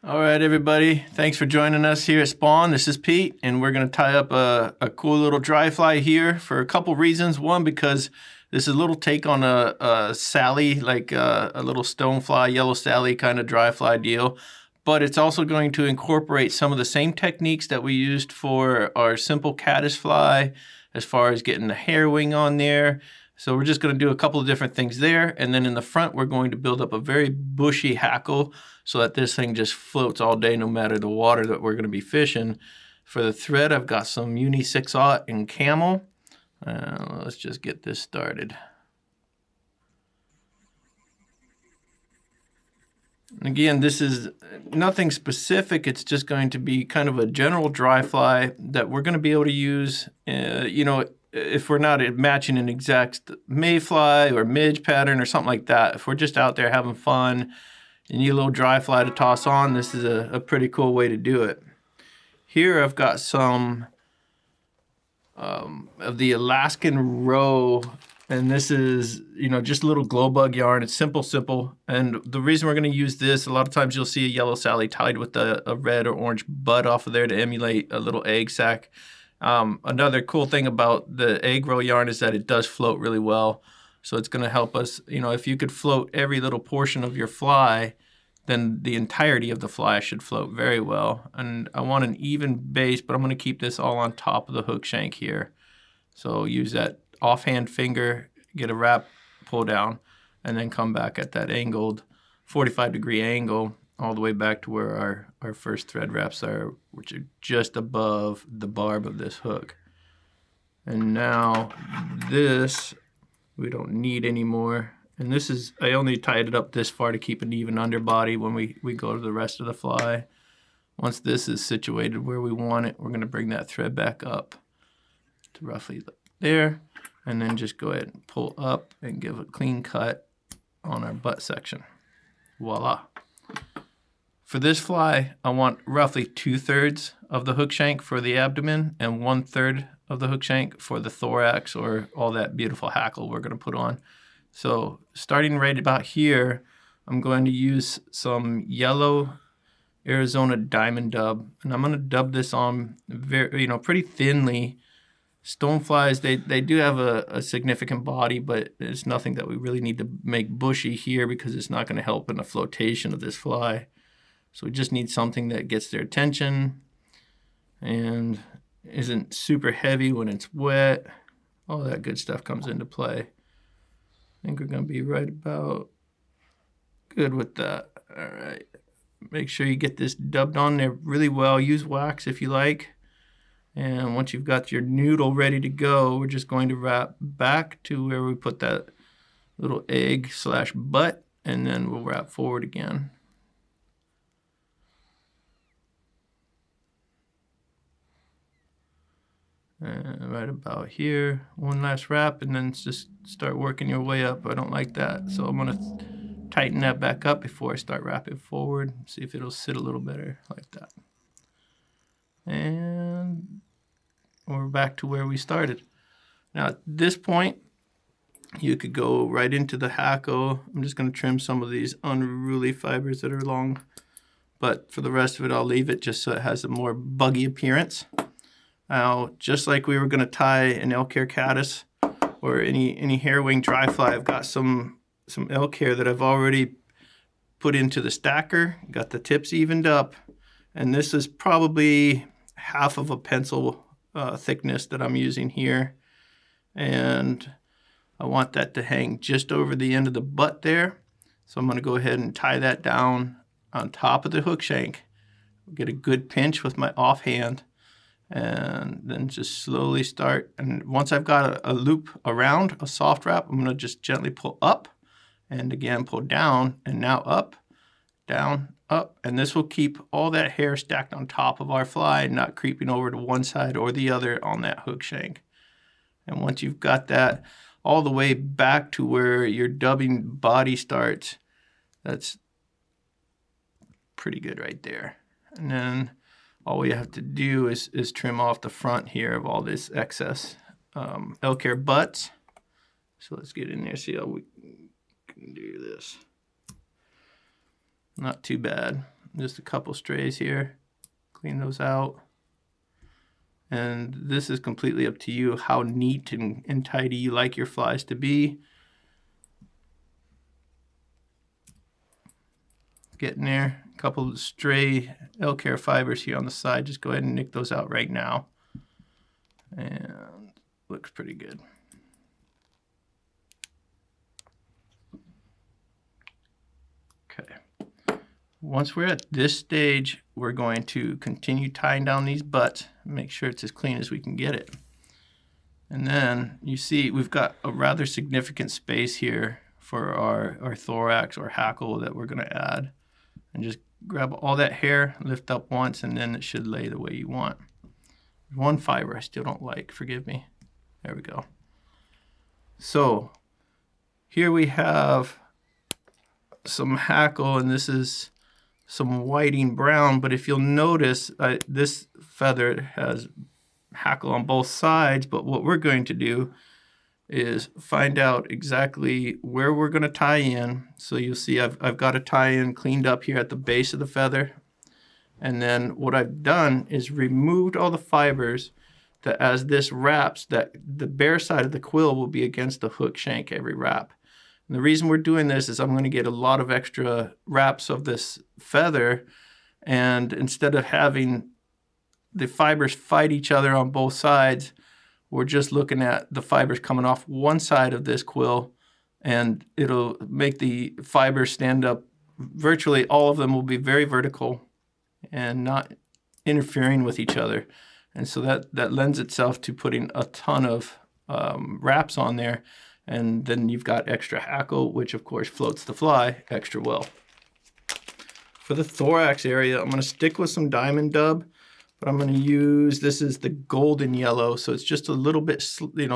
All right, everybody. Thanks for joining us here at Spawn. This is Pete, and we're going to tie up a cool little dry fly here for a couple reasons. One, because this is a little take on a Sally, like a little Stonefly, yellow Sally kind of dry fly deal. But it's also going to incorporate some of the same techniques that we used for our simple Caddis fly, as far as getting the hair wing on there. So we're just going to do a couple of different things there. And then in the front, we're going to build up a very bushy hackle so that this thing just floats all day no matter the water that we're going to be fishing. For the thread, I've got some Uni-6 in Camel. Let's just get this started. And again, this is nothing specific. It's just going to be kind of a general dry fly that we're going to be able to use, if we're not matching an exact mayfly or midge pattern or something like that. If we're just out there having fun and you need a little dry fly to toss on, this is a pretty cool way to do it. Here I've got some of the Alaskan roe, and this is, just a little glow bug yarn. It's simple. And the reason we're going to use this, a lot of times you'll see a yellow Sally tied with a red or orange bud off of there to emulate a little egg sac. Another cool thing about the egg roe yarn is that it does float really well. So it's going to help us, if you could float every little portion of your fly, then the entirety of the fly should float very well. And I want an even base, but I'm going to keep this all on top of the hook shank here. So use that offhand finger, get a wrap, pull down, and then come back at that angled 45-degree angle all the way back to where our first thread wraps are, which are just above the barb of this hook. And now this we don't need anymore. And this is, I only tied it up this far to keep an even underbody when we go to the rest of the fly. Once this is situated where we want it, we're going to bring that thread back up to roughly there, and then just go ahead and pull up and give a clean cut on our butt section. Voila. For this fly, I want roughly 2/3 of the hook shank for the abdomen and 1/3 of the hook shank for the thorax, or all that beautiful hackle we're going to put on. So starting right about here, I'm going to use some yellow Arizona diamond dub, and I'm going to dub this on pretty thinly. Stoneflies, they do have a significant body, but it's nothing that we really need to make bushy here because it's not going to help in the flotation of this fly. So we just need something that gets their attention and isn't super heavy when it's wet. All that good stuff comes into play. I think we're going to be right about good with that. All right. Make sure you get this dubbed on there really well. Use wax if you like. And once you've got your noodle ready to go, we're just going to wrap back to where we put that little egg/butt, and then we'll wrap forward again. And right about here, one last wrap, and then just start working your way up. I don't like that, so I'm going to tighten that back up before I start wrapping forward. See if it'll sit a little better like that. And we're back to where we started. Now at this point, you could go right into the hackle. I'm just going to trim some of these unruly fibers that are long, but for the rest of it, I'll leave it just so it has a more buggy appearance. Now, just like we were going to tie an elk hair caddis or any hair wing dry fly, I've got some elk hair that I've already put into the stacker, got the tips evened up, and this is probably half of a pencil thickness that I'm using here. And I want that to hang just over the end of the butt there. So I'm going to go ahead and tie that down on top of the hook shank. Get a good pinch with my offhand, and then just slowly start. And once I've got a loop around, a soft wrap, I'm going to just gently pull up and again pull down, and now up, down, up. And this will keep all that hair stacked on top of our fly, not creeping over to one side or the other on that hook shank. And once you've got that all the way back to where your dubbing body starts, that's pretty good right there. And then all we have to do is trim off the front here of all this excess elk hair butts. So let's get in there, see how we can do this. Not too bad. Just a couple strays here. Clean those out. And this is completely up to you how neat and tidy you like your flies to be. Get in there. A couple of stray elk hair fibers here on the side. Just go ahead and nick those out right now. And looks pretty good. Okay. Once we're at this stage, we're going to continue tying down these butts. Make sure it's as clean as we can get it. And then you see we've got a rather significant space here for our thorax or hackle that we're going to add. And just grab all that hair, lift up once, and then it should lay the way you want. There's one fiber I still don't like, forgive me. There we go. So here we have some hackle, and this is some whiting brown, but if you'll notice, this feather has hackle on both sides, but what we're going to do is find out exactly where we're going to tie in. So you'll see I've got a tie in cleaned up here at the base of the feather. And then what I've done is removed all the fibers that as this wraps, that the bare side of the quill will be against the hook shank every wrap. And the reason we're doing this is I'm going to get a lot of extra wraps of this feather, and instead of having the fibers fight each other on both sides, we're just looking at the fibers coming off one side of this quill, and it'll make the fibers stand up. Virtually all of them will be very vertical and not interfering with each other. And so that lends itself to putting a ton of wraps on there. And then you've got extra hackle, which of course floats the fly extra well. For the thorax area, I'm going to stick with some diamond dub, but I'm going to use, this is the golden yellow, so it's just a little bit,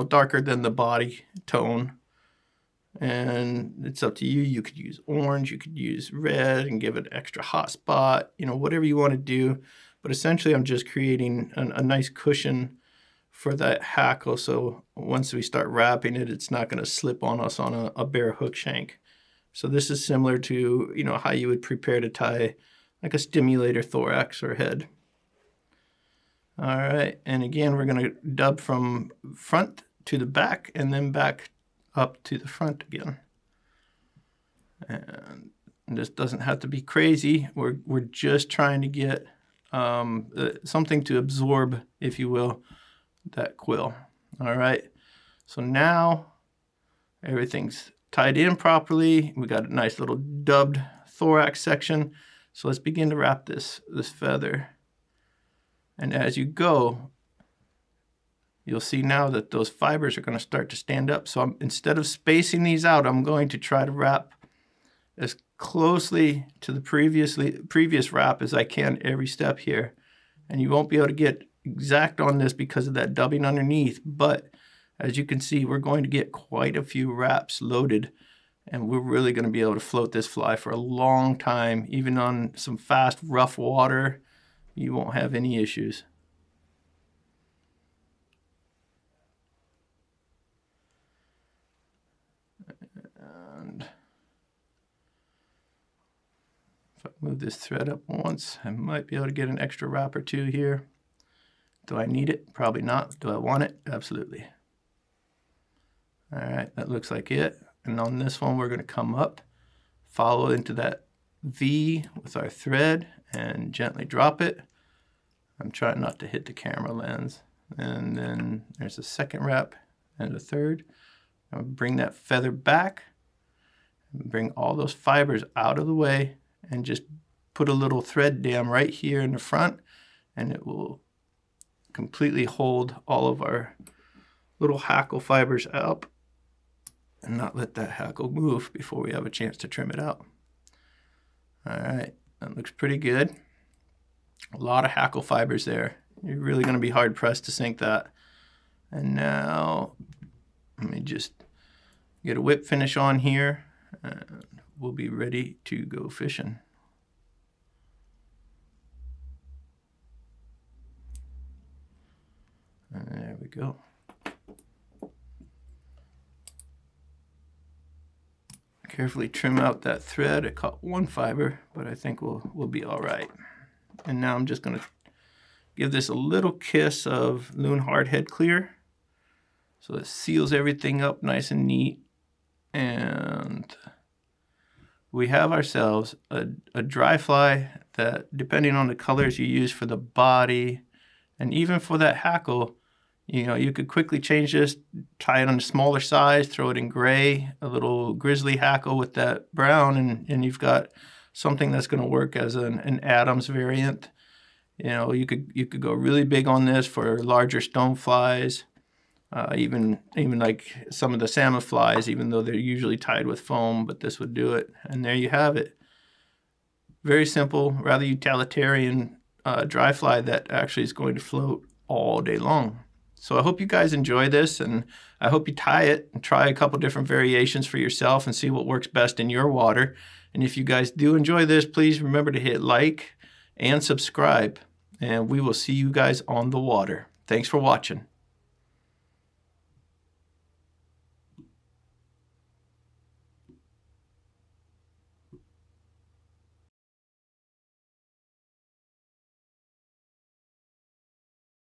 darker than the body tone. And it's up to you. You could use orange, you could use red and give it an extra hot spot, whatever you want to do. But essentially I'm just creating a nice cushion for that hackle, so once we start wrapping it, it's not going to slip on us on a bare hook shank. So this is similar to how you would prepare to tie like a stimulator thorax or head. All right, and again we're going to dub from front to the back and then back up to the front again. And this doesn't have to be crazy. We're just trying to get something to absorb, if you will, that quill. All right, so now everything's tied in properly. We got a nice little dubbed thorax section. So let's begin to wrap this feather. And as you go, you'll see now that those fibers are going to start to stand up. So instead of spacing these out, I'm going to try to wrap as closely to the previous wrap as I can every step here. And you won't be able to get exact on this because of that dubbing underneath, but as you can see, we're going to get quite a few wraps loaded, and we're really going to be able to float this fly for a long time. Even on some fast, rough water, you won't have any issues. And if I move this thread up once, I might be able to get an extra wrap or two here. Do I need it? Probably not. Do I want it? Absolutely. All right, that looks like it. And on this one, we're going to come up, follow into that V with our thread, and gently drop it. I'm trying not to hit the camera lens. And then there's a second wrap and a third. I'll bring that feather back, and bring all those fibers out of the way, and just put a little thread dam right here in the front, and it will completely hold all of our little hackle fibers up and not let that hackle move before we have a chance to trim it out. All right, that looks pretty good. A lot of hackle fibers there. You're really going to be hard pressed to sink that. And now let me just get a whip finish on here, and we'll be ready to go fishing. we go. Carefully trim out that thread. I caught one fiber, but I think we'll be all right. And now I'm just going to give this a little kiss of Loon Hard Head Clear, so it seals everything up nice and neat. And we have ourselves a dry fly that, depending on the colors you use for the body and even for that hackle, you know, you could quickly change this, tie it on a smaller size, throw it in gray, a little grizzly hackle with that brown, and you've got something that's going to work as an Adams variant. You know, you could go really big on this for larger stoneflies, even like some of the salmon flies, even though they're usually tied with foam, but this would do it. And there you have it. Very simple, rather utilitarian dry fly that actually is going to float all day long. So I hope you guys enjoy this, and I hope you tie it and try a couple different variations for yourself and see what works best in your water. And if you guys do enjoy this, please remember to hit like and subscribe, and we will see you guys on the water. Thanks for watching.